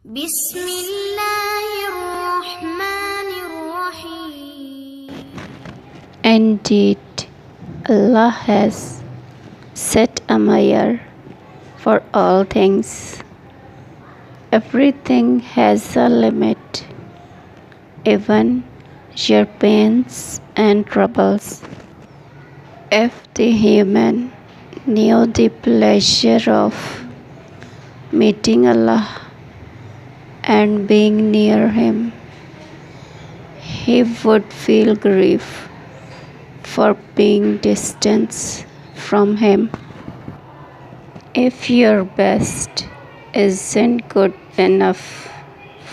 بسم الله الرحمن الرحيم. Indeed, Allah has set a measure for all things. Everything has a limit, even your pains and troubles. If the human knew the pleasure of meeting Allah and being near Him, he would feel grief for being distant from Him. If your best isn't good enough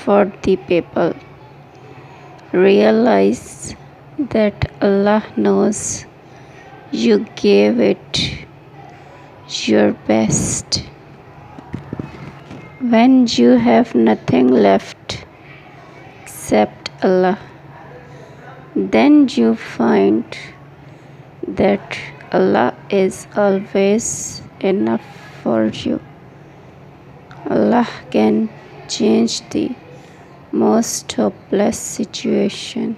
for the people, realize that Allah knows you gave it your best. When you have nothing left except Allah, then you find that Allah is always enough for you. Allah can change the most hopeless situation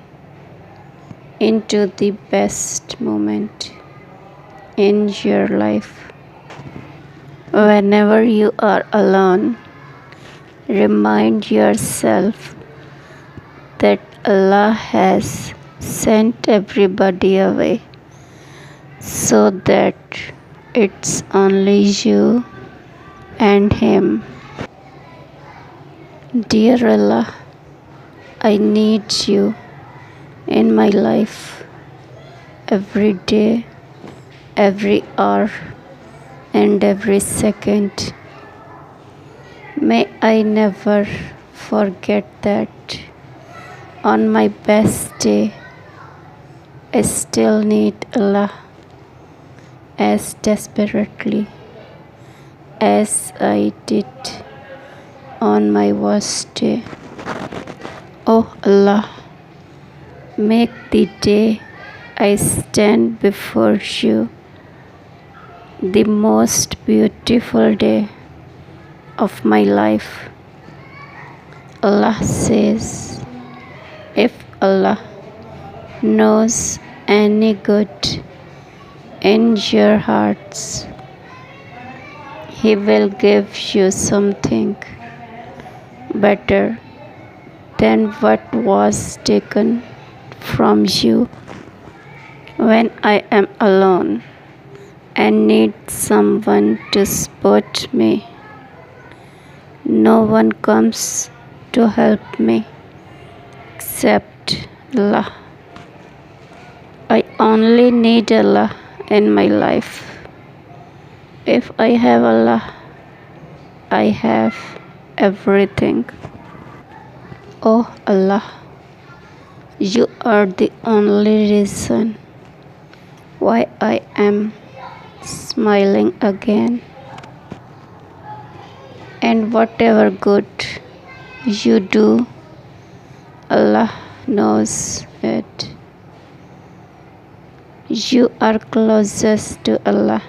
into the best moment in your life. Whenever you are alone, remind yourself that Allah has sent everybody away so that it's only you and Him. Dear Allah, I need you in my life every day, every hour, and every second. May I never forget that on my best day, I still need Allah as desperately as I did on my worst day. Oh Allah, make the day I stand before you the most beautiful day of my life. Allah says, if Allah knows any good in your hearts, He will give you something better than what was taken from you. When I am alone and need someone to support me, no one comes to help me except Allah. I only need Allah in my life. If I have Allah, I have everything. Oh Allah, you are the only reason why I am smiling again. And whatever good you do, Allah knows it. You are closest to Allah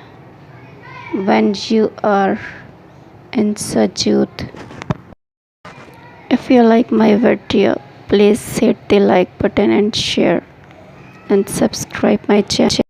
when you are in sujood. If you like my video, please hit the like button and share and subscribe my channel.